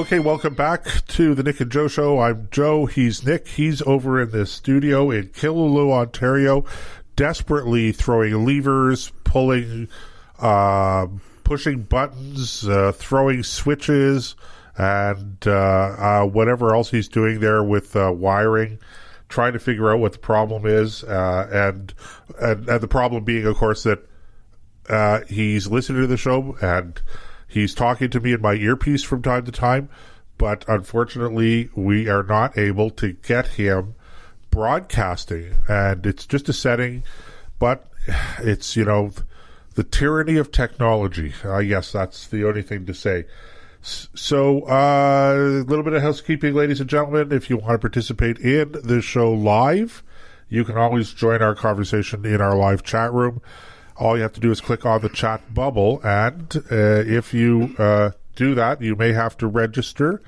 Okay, welcome back to the Nick and Joe Show. I'm Joe. He's Nick. He's over in the studio in Killaloe, Ontario, desperately throwing levers, pulling, pushing buttons, throwing switches, and whatever else he's doing there with wiring, trying to figure out what the problem is, and the problem being, of course, that he's listening to the show and he's talking to me in my earpiece from time to time, but unfortunately we are not able to get him broadcasting, and it's just a setting, but it's, the tyranny of technology. I guess that's the only thing to say. So a little bit of housekeeping, ladies and gentlemen. If you want to participate in the show live, you can always join our conversation in our live chat room. All you have to do is click on the chat bubble, and if you do that, you may have to register.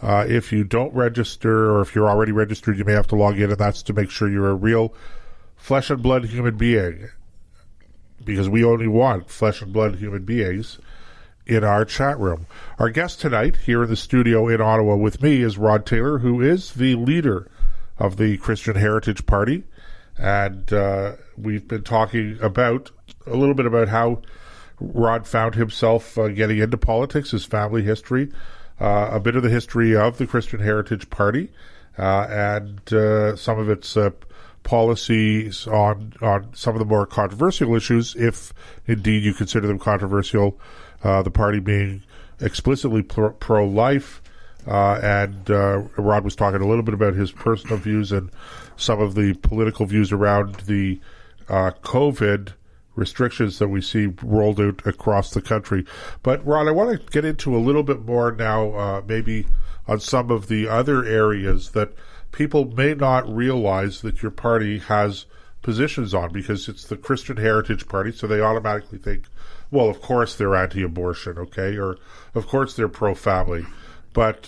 If you don't register, or if you're already registered, you may have to log in, and that's to make sure you're a real flesh and blood human being, because we only want flesh and blood human beings in our chat room. Our guest tonight here in the studio in Ottawa with me is Rod Taylor, who is the leader of the Christian Heritage Party, and we've been talking about a little bit about how Rod found himself getting into politics, his family history, a bit of the history of the Christian Heritage Party, and some of its policies on some of the more controversial issues, if indeed you consider them controversial, the party being explicitly pro-life, and Rod was talking a little bit about his personal views and some of the political views around the COVID restrictions that we see rolled out across the country. But Rod, I want to get into a little bit more now, maybe on some of the other areas that people may not realize that your party has positions on, because it's the Christian Heritage Party, so they automatically think, well, of course they're anti-abortion, okay, or of course they're pro-family. But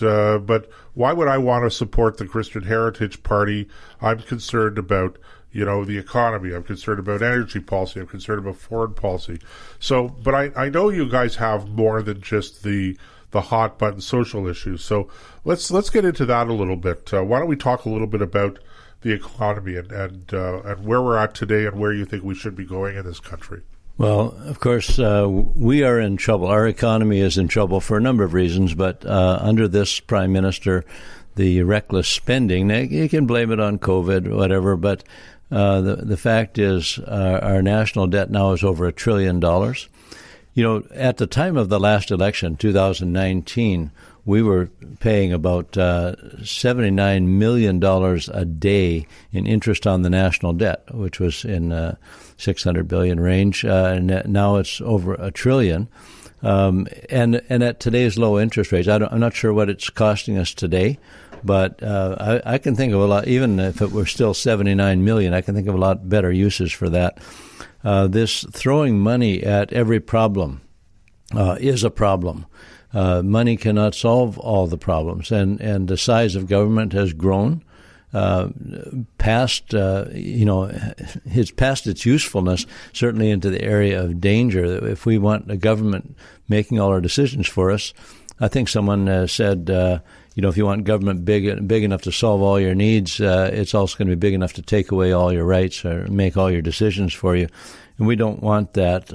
why would I want to support the Christian Heritage Party? I'm concerned about the economy. I'm concerned about energy policy. I'm concerned about foreign policy. So, but I know you guys have more than just the hot button social issues. So let's get into that a little bit. Why don't we talk a little bit about the economy and where we're at today and where you think we should be going in this country? Well, of course, we are in trouble. Our economy is in trouble for a number of reasons, but under this Prime Minister, the reckless spending, you can blame it on COVID, whatever, but the fact is our national debt now is over $1 trillion. At the time of the last election, 2019, we were paying about $79 million a day in interest on the national debt, which was in $600 billion range, and now it's over $1 trillion. And at today's low interest rates, I'm not sure what it's costing us today, but I can think of a lot. Even if it were still $79 million, I can think of a lot better uses for that. This throwing money at every problem is a problem. Money cannot solve all the problems, and the size of government has grown past its usefulness, certainly into the area of danger. If we want a government making all our decisions for us, I think someone said, if you want government big enough to solve all your needs, it's also going to be big enough to take away all your rights or make all your decisions for you, and we don't want that.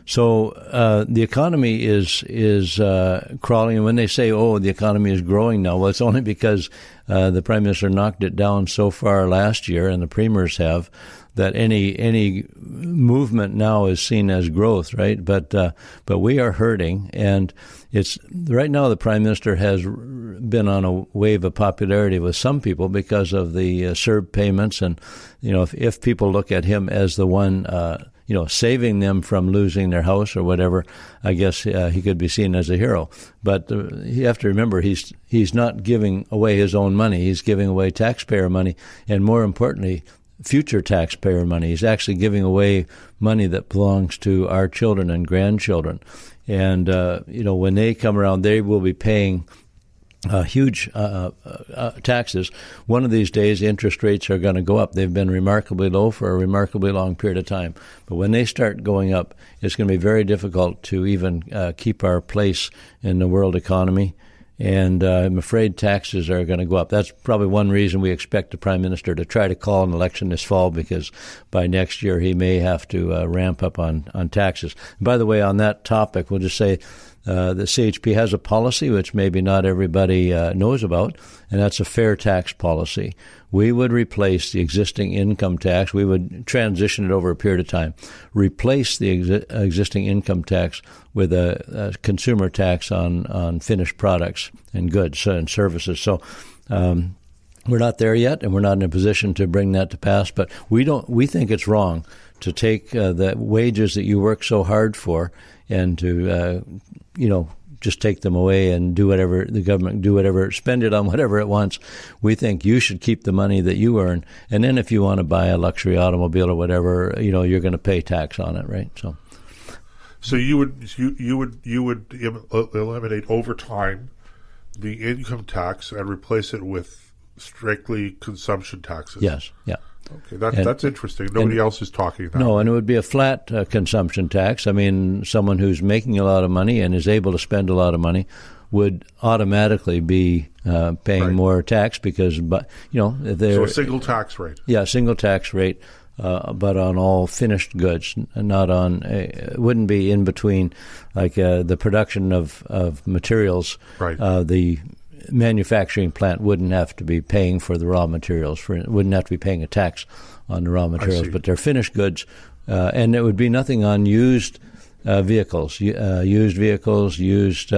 So the economy is crawling, and when they say, the economy is growing now, well, it's only because the Prime Minister knocked it down so far last year, and the premiers have, that any movement now is seen as growth, right? But we are hurting, and it's right now the Prime Minister has been on a wave of popularity with some people because of the CERB payments, and if people look at him as the one saving them from losing their house or whatever, I guess he could be seen as a hero. But you have to remember, he's not giving away his own money. He's giving away taxpayer money, and more importantly, future taxpayer money. He's actually giving away money that belongs to our children and grandchildren. And, when they come around, they will be paying huge taxes. One of these days, interest rates are going to go up. They've been remarkably low for a remarkably long period of time. But when they start going up, it's going to be very difficult to even keep our place in the world economy. And I'm afraid taxes are going to go up. That's probably one reason we expect the Prime Minister to try to call an election this fall, because by next year he may have to ramp up on taxes. And by the way, on that topic, we'll just say the CHP has a policy which maybe not everybody knows about, and that's a fair tax policy. We would replace the existing income tax. We would transition it over a period of time, replace the existing income tax with a consumer tax on finished products and goods and services. So we're not there yet, and we're not in a position to bring that to pass. But we think it's wrong to take the wages that you work so hard for and to just take them away and do whatever the government spend it on whatever it wants. We think you should keep the money that you earn, and then if you want to buy a luxury automobile or whatever, you're going to pay tax on it, right? So you would eliminate over time the income tax and replace it with strictly consumption taxes. Yes, yeah. Okay, that's interesting. Nobody else is talking that. No, and it would be a flat consumption tax. I mean, someone who's making a lot of money and is able to spend a lot of money would automatically be paying more tax because, they're so a single tax rate. Yeah, single tax rate, but on all finished goods, not on. It wouldn't be in between, like the production of materials. Right. The manufacturing plant wouldn't have to be paying for the raw materials, wouldn't have to be paying a tax on the raw materials, but they're finished goods, and it would be nothing on used vehicles, used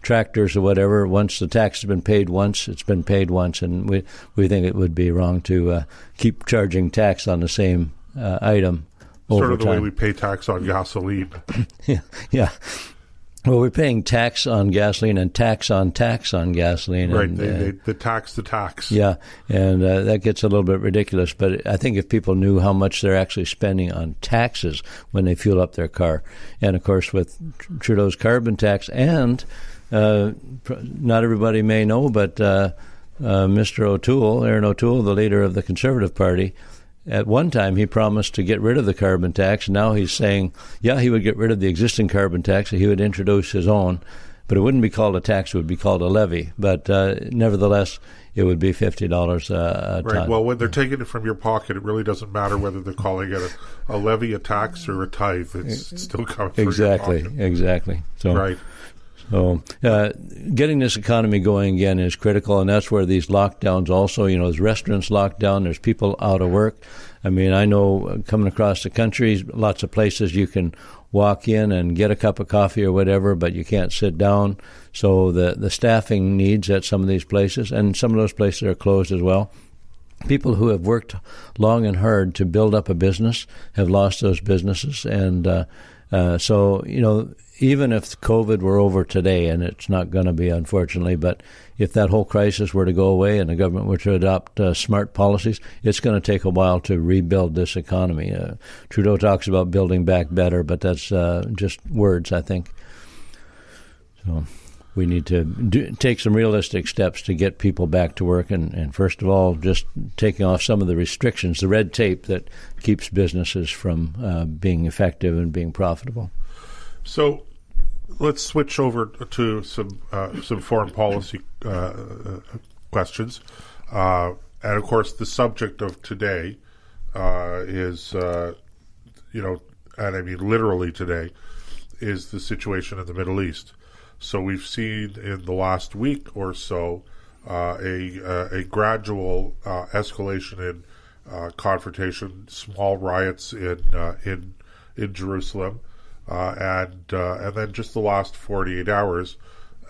tractors or whatever. Once the tax has been paid once, it's been paid once, and we think it would be wrong to keep charging tax on the same item over time. Sort of the way we pay tax on gasoline. Yeah. Well, we're paying tax on gasoline and tax on gasoline. Right, and, the tax. Yeah, and that gets a little bit ridiculous. But I think if people knew how much they're actually spending on taxes when they fuel up their car, and of course with Trudeau's carbon tax, and not everybody may know, but Mr. Aaron O'Toole, the leader of the Conservative Party, at one time, he promised to get rid of the carbon tax. Now he's saying, he would get rid of the existing carbon tax. He would introduce his own, but it wouldn't be called a tax. It would be called a levy. But nevertheless, it would be $50 a ton. Right. Well, when they're taking it from your pocket, it really doesn't matter whether they're calling it a levy, a tax, or a tithe. It's still coming from your pocket. Exactly. So, right. So getting this economy going again is critical, and that's where these lockdowns also, there's restaurants locked down, there's people out of work. I mean, I know coming across the country, lots of places you can walk in and get a cup of coffee or whatever, but you can't sit down. So the staffing needs at some of these places, and some of those places are closed as well. People who have worked long and hard to build up a business have lost those businesses, and so, even if COVID were over today, and it's not going to be, unfortunately, but if that whole crisis were to go away and the government were to adopt smart policies, it's going to take a while to rebuild this economy. Trudeau talks about building back better, but that's just words, I think. So we need to take some realistic steps to get people back to work, and first of all, just taking off some of the restrictions, the red tape that keeps businesses from being effective and being profitable. So let's switch over to some foreign policy questions. And, of course, the subject of today is, and I mean literally today, is the situation in the Middle East. So we've seen in the last week or so a gradual escalation in confrontation, small riots in Jerusalem. And then just the last 48 hours,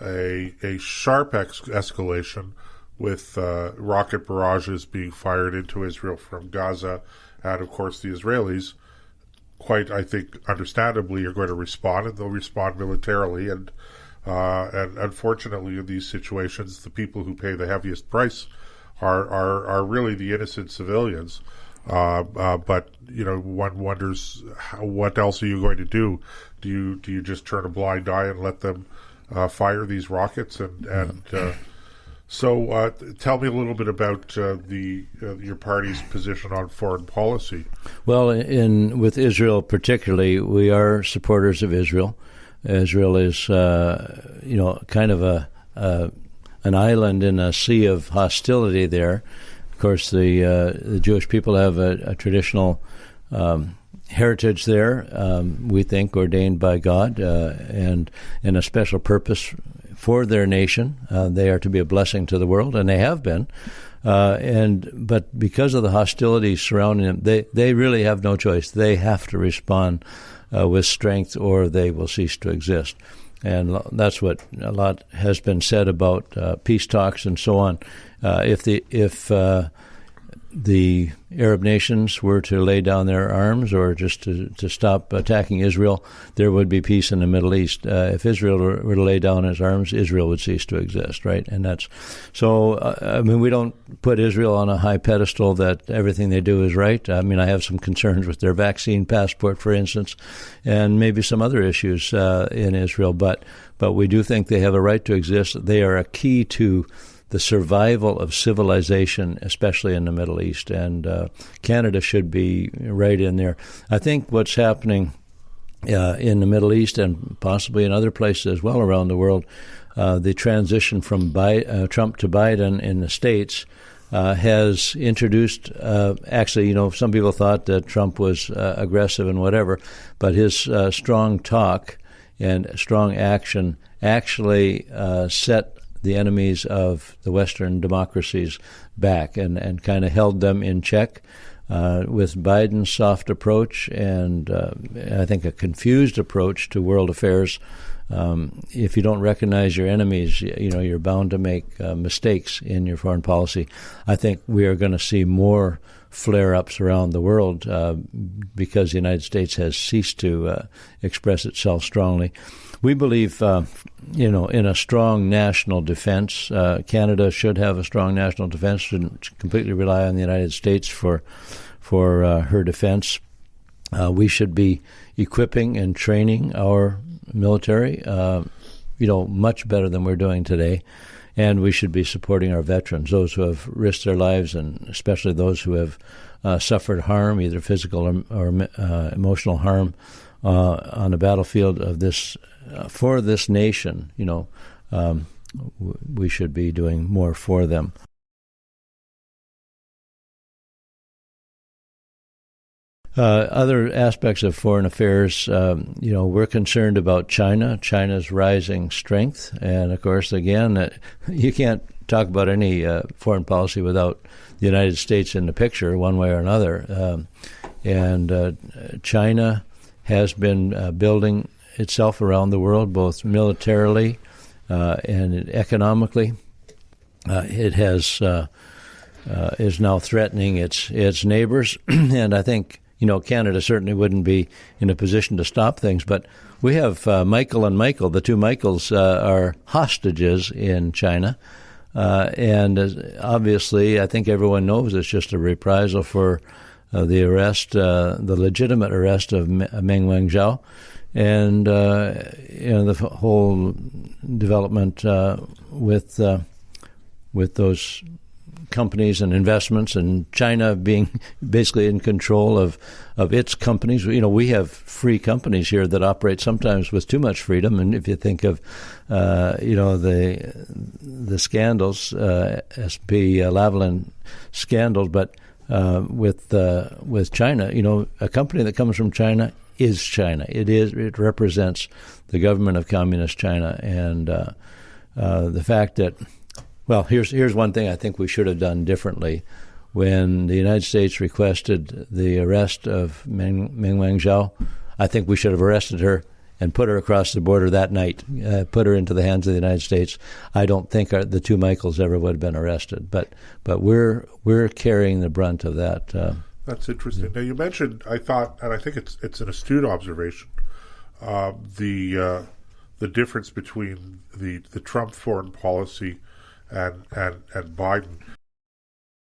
a sharp escalation with rocket barrages being fired into Israel from Gaza. And, of course, the Israelis, quite, I think, understandably, are going to respond, and they'll respond militarily. And unfortunately, in these situations, the people who pay the heaviest price are really the innocent civilians. But one wonders what else are you going to do? Do you just turn a blind eye and let them fire these rockets? So tell me a little bit about your party's position on foreign policy. Well, with Israel particularly, we are supporters of Israel. Israel is kind of a an island in a sea of hostility there. Of course, the Jewish people have a traditional heritage there, we think, ordained by God, and a special purpose for their nation. They are to be a blessing to the world, and they have been. But because of the hostilities surrounding them, they really have no choice. They have to respond with strength, or they will cease to exist. And that's what a lot has been said about peace talks and so on. If the Arab nations were to lay down their arms, or just to stop attacking Israel, there would be peace in the Middle East. If Israel were to lay down its arms, Israel would cease to exist, right? And that's so. We don't put Israel on a high pedestal that everything they do is right. I have some concerns with their vaccine passport, for instance, and maybe some other issues in Israel. But we do think they have a right to exist. They are a key to the survival of civilization, especially in the Middle East, and Canada should be right in there. I think what's happening in the Middle East, and possibly in other places as well around the world, the transition from Trump to Biden in the States has introduced, some people thought that Trump was aggressive and whatever, but his strong talk and strong action actually set the enemies of the Western democracies back and kind of held them in check. With Biden's soft approach and I think a confused approach to world affairs, if you don't recognize your enemies, you're bound to make mistakes in your foreign policy. I think we are going to see more flare-ups around the world because the United States has ceased to express itself strongly. We believe, in a strong national defense. Canada should have a strong national defense, shouldn't completely rely on the United States for her defense. We should be equipping and training our military, much better than we're doing today. And we should be supporting our veterans, those who have risked their lives, and especially those who have suffered harm, either physical or emotional harm, on the battlefield of this for this nation. We should be doing more for them. Other aspects of foreign affairs, we're concerned about China, China's rising strength. And, of course, again, you can't talk about any foreign policy without the United States in the picture one way or another. China has been building itself around the world, both militarily and economically. It has is now threatening its neighbors, and I think Canada certainly wouldn't be in a position to stop things. But we have Michael and Michael. The two Michaels are hostages in China, and obviously, I think everyone knows it's just a reprisal for the arrest, the legitimate arrest of Meng Wanzhou, and the whole development with those companies and investments, and China being basically in control of its companies. We have free companies here that operate sometimes with too much freedom. And if you think of the scandals, SP Lavalin scandals, but with China, a company that comes from China is China. It represents the government of Communist China, and the fact that, well, here's one thing I think we should have done differently. When the United States requested the arrest of Meng Wanzhou, I think we should have arrested her and put her across the border that night, put her into the hands of the United States. I don't think the two Michaels ever would have been arrested, but we're carrying the brunt of that. That's interesting. Now, you mentioned, I thought, and I think it's an astute observation, the difference between the Trump foreign policy and Biden.